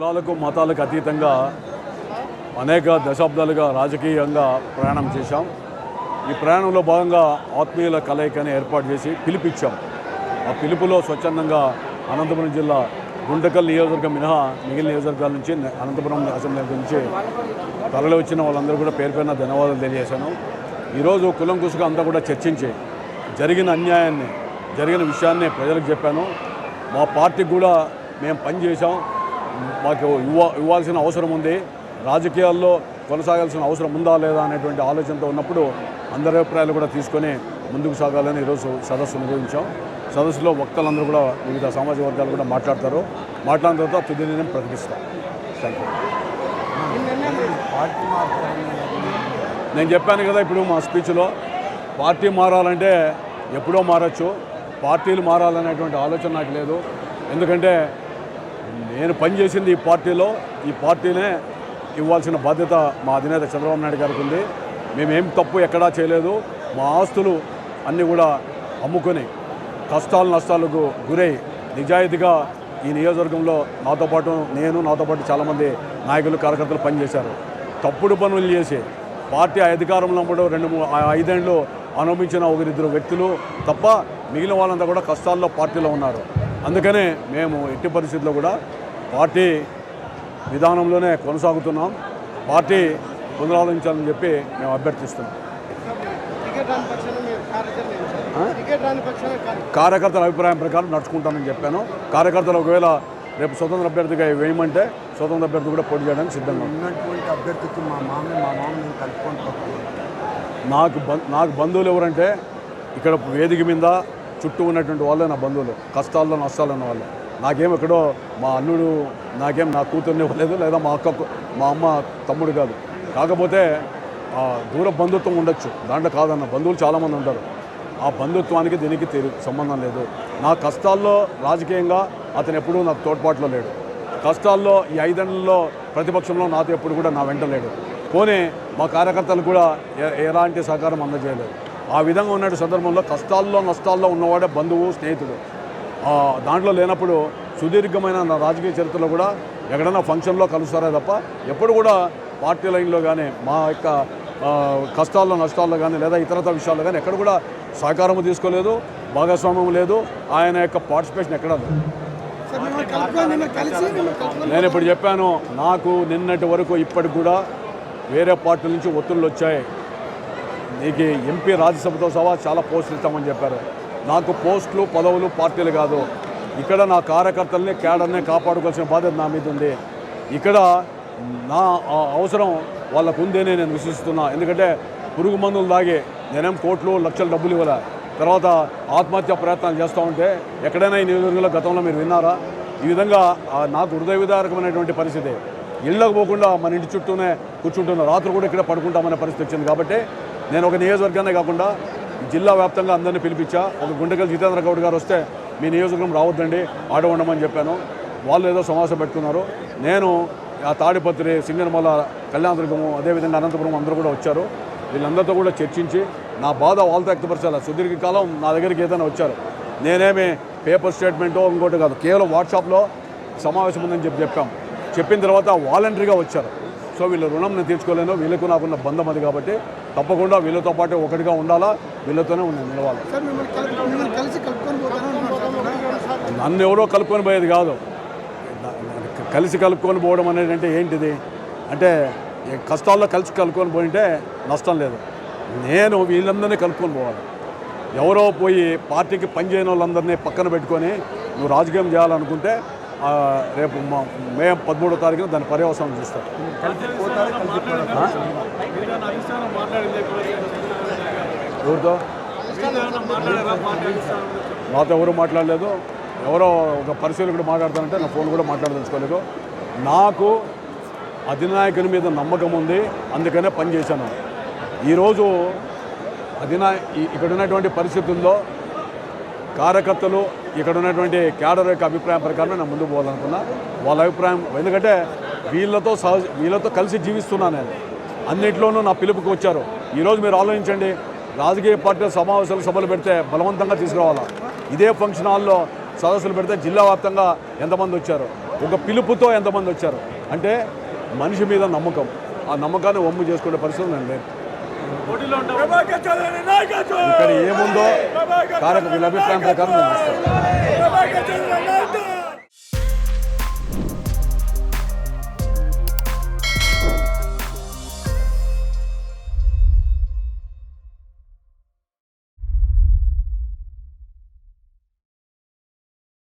కులాలకు మతాలకు అతీతంగా అనేక దశాబ్దాలుగా రాజకీయంగా ప్రయాణం చేశాం. ఈ ప్రయాణంలో భాగంగా ఆత్మీయుల కలయికని ఏర్పాటు చేసి పిలిపించాం. ఆ పిలుపులో స్వచ్ఛందంగా అనంతపురం జిల్లా గుంటకల్ నియోజకవర్గం మినహా మిగిలిన నియోజకవర్గాల నుంచి అనంతపురం అసెంబ్లీ నుంచి తరలి వచ్చిన వాళ్ళందరూ కూడా పేరు పేరున ధన్యవాదాలు తెలియజేశాను. ఈరోజు కులంకుశగా అంతా కూడా చర్చించి జరిగిన అన్యాయాన్ని జరిగిన విషయాన్ని ప్రజలకు చెప్పాను. మా పార్టీకి కూడా మేము పనిచేసాం, మాకు ఇవ్వాల్సిన అవసరం ఉంది, రాజకీయాల్లో కొనసాగాల్సిన అవసరం ఉందా లేదా అనేటువంటి ఆలోచనతో ఉన్నప్పుడు అందరి అభిప్రాయాలు కూడా తీసుకొని ముందుకు సాగాలని ఈరోజు సదస్సు నిర్వహించాం. సదస్సులో వక్తలందరూ కూడా వివిధ సామాజిక వర్గాలు కూడా మాట్లాడతారు. మాట్లాడిన తర్వాత తుది నిర్ణయం ప్రకటిస్తాం. Thank you. నేను చెప్పాను కదా ఇప్పుడు మా స్పీచ్లో, పార్టీ మారాలంటే ఎప్పుడో మారచ్చు, పార్టీలు మారాలనేటువంటి ఆలోచన నాకు లేదు. ఎందుకంటే నేను పనిచేసింది ఈ పార్టీలో, ఈ పార్టీనే ఇవ్వాల్సిన బాధ్యత మా అధినేత చంద్రబాబు నాయుడు గారికి ఉంది. మేమేం తప్పు ఎక్కడా చేయలేదు. మా ఆస్తులు అన్నీ కూడా అమ్ముకొని కష్టాలు నష్టాలకు గురై నిజాయితీగా ఈ నియోజకవర్గంలో నాతో పాటు చాలామంది నాయకులు కార్యకర్తలు పనిచేశారు. తప్పుడు పనులు చేసి పార్టీ అధికారంలో కూడా 5 ఏళ్ళు అనుభవించిన 1-2 వ్యక్తులు తప్ప మిగిలిన వాళ్ళంతా కూడా కష్టాల్లో పార్టీలో ఉన్నారు. అందుకనే మేము ఎట్టి పరిస్థితుల్లో కూడా పార్టీ విధానంలోనే కొనసాగుతున్నాం. పార్టీ పునరాలోచించాలని చెప్పి మేము అభ్యర్థిస్తున్నాం. కార్యకర్తల అభిప్రాయం ప్రకారం నడుచుకుంటానని చెప్పాను. కార్యకర్తలు ఒకవేళ రేపు స్వతంత్ర అభ్యర్థిగా వేయమంటే స్వతంత్ర అభ్యర్థి కూడా పోటీ చేయడానికి సిద్ధంగా ఉన్నటువంటి అభ్యర్థికి మా మామని కలుపుకొని నాకు బంధువులు ఎవరంటే ఇక్కడ వేదిక మీద చుట్టూ ఉన్నటువంటి వాళ్ళే నా బంధువులు, కష్టాల్లో నష్టాలు ఉన్న వాళ్ళు. నాకేం ఎక్కడో మా అల్లుడు నాకేం నా కూతుర్ని ఇవ్వలేదు, లేదా మా అక్కకు మా అమ్మ తమ్ముడు కాదు. కాకపోతే దూర బంధుత్వం ఉండొచ్చు, దాంట్లో కాదన్న బంధువులు చాలామంది ఉంటారు. ఆ బంధుత్వానికి దీనికి సంబంధం లేదు. నా కష్టాల్లో రాజకీయంగా అతను ఎప్పుడూ నాకు తోడ్పాట్లో లేడు. కష్టాల్లో ఈ 5 ఏళ్లలో ప్రతిపక్షంలో నాతో ఎప్పుడు కూడా నా వెంట లేడు. పోనీ మా కార్యకర్తలు కూడా ఎలాంటి సహకారం అందజేయలేదు. ఆ విధంగా ఉన్న సందర్భంలో కష్టాల్లో నష్టాల్లో ఉన్నవాడే బంధువు, స్నేహితుడు. దాంట్లో లేనప్పుడు సుదీర్ఘమైన నా రాజకీయ చరిత్రలో కూడా ఎక్కడైనా ఫంక్షన్లో కలుస్తారే తప్ప ఎప్పుడు కూడా పార్టీ లైన్లో కానీ మా యొక్క కష్టాల్లో నష్టాల్లో కానీ లేదా ఇతరత విషయాల్లో కానీ ఎక్కడ కూడా సహకారం తీసుకోలేదు, భాగస్వామ్యం లేదు, ఆయన యొక్క పార్టిసిపేషన్ ఎక్కడా లేదు. నేను ఇప్పుడు చెప్పాను, నాకు నిన్నటి వరకు ఇప్పటికి కూడా వేరే పార్టీల నుంచి ఒత్తిళ్ళు వచ్చాయి. నీకు ఎంపీ రాజ్యసభతో సహా చాలా పోస్టులు ఇస్తామని చెప్పారు. నాకు పోస్టులు పదవులు పార్టీలు కాదు, ఇక్కడ నా కార్యకర్తల్ని క్యాడర్ని కాపాడుకోవాల్సిన బాధ్యత నా మీద ఉంది. ఇక్కడ నా అవసరం వాళ్ళకు ఉందని నేను విశ్వసిస్తున్నా. ఎందుకంటే పురుగు మందులు తాగి నేనేం కోట్లు లక్షల డబ్బులు ఇవ్వలే, తర్వాత ఆత్మహత్య ప్రయత్నాలు చేస్తూ ఉంటే ఎక్కడైనా ఈ నియోజకవర్గంలో గతంలో మీరు విన్నారా? ఈ విధంగా నాకు హృదయ విదారకమైనటువంటి పరిస్థితి. ఇళ్ళకు పోకుండా మన ఇంటి చుట్టూనే కూర్చుంటున్న, రాత్రి కూడా ఇక్కడ పడుకుంటామనే పరిస్థితి వచ్చింది. కాబట్టి నేను ఒక నియోజకవర్గానే కాకుండా జిల్లా వ్యాప్తంగా అందరినీ పిలిపించా. ఒక గుంటకల్ జితేంద్ర గౌడ్ గారు వస్తే మీ నియోజకవర్గం రావద్దండి, ఆడ ఉండమని చెప్పాను. వాళ్ళు ఏదో సమావేశం పెట్టుకున్నారు. నేను ఆ తాడిపత్రి, సింగనమల, కళ్యాణదుర్గము, అదేవిధంగా అనంతపురం అందరూ కూడా వచ్చారు. వీళ్ళందరితో కూడా చర్చించి నా బాధ వాళ్ళతో వ్యక్తపరచాలి. సుదీర్ఘకాలం నా దగ్గరికి ఏదైనా వచ్చారు, నేనేమి పేపర్ స్టేట్మెంటో ఇంకోటి కాదు, కేవలం వాట్సాప్లో సమావేశం ఉందని చెప్పాం. చెప్పిన తర్వాత వాలంటరీగా వచ్చారు. సో వీళ్ళ రుణం నేను తీర్చుకోలేను, వీళ్ళకు నాకున్న బంధం అది. కాబట్టి తప్పకుండా వీళ్ళతో పాటు ఒకటిగా ఉండాలా, వీళ్ళతోనే నేను నిలవాలి. నన్ను ఎవరో కలుపుకొని పోయేది కాదు. కలిసి కలుపుకొని పోవడం అనేది అంటే ఏంటిది అంటే, కష్టాల్లో కలిసి కలుపుకొని పోయింటే నష్టం లేదు. నేను వీళ్ళందరినీ కలుపుకొని పోవాలి. ఎవరో పోయి పార్టీకి పనిచేయని వాళ్ళందరినీ పక్కన పెట్టుకొని నువ్వు రాజకీయం చేయాలనుకుంటే రేపు మే 13వ తారీఖున దాని పర్యవసానం చూస్తారు. ఎవరితో నాతో ఎవరు మాట్లాడలేదు. ఎవరో ఒక పరిశీలకుడు మాట్లాడతానంటే నా ఫోన్ కూడా మాట్లాడదలుచుకోలేదు. నాకు అధినాయకుని మీద నమ్మకం ఉంది, అందుకనే పనిచేశాను. ఈరోజు ఇక్కడ ఉన్నటువంటి పరిస్థితుల్లో కార్యకర్తలు, ఇక్కడ ఉన్నటువంటి క్యాడర్ యొక్క అభిప్రాయం ప్రకారం నేను ముందుకు పోవాలనుకున్నా. వాళ్ళ అభిప్రాయం, ఎందుకంటే వీళ్ళతో కలిసి జీవిస్తున్నాను నేను. అన్నింటిలోనూ నా పిలుపుకి వచ్చారు. ఈరోజు మీరు ఆలోచించండి, రాజకీయ పార్టీల సభలు పెడితే బలవంతంగా తీసుకురావాలా. ఇదే ఫంక్షన్ హాల్లో సదస్సులు పెడితే జిల్లా వ్యాప్తంగా ఎంతమంది వచ్చారు. ఒక పిలుపుతో ఎంతమంది వచ్చారు అంటే మనిషి మీద నమ్మకం, ఆ నమ్మకాన్ని వమ్ము చేసుకునే పరిస్థితి నేను లేదు. ఇక్కడ ఏముందో వీళ్ళ అభిప్రాయం ప్రకారం నేను ఇస్తాను.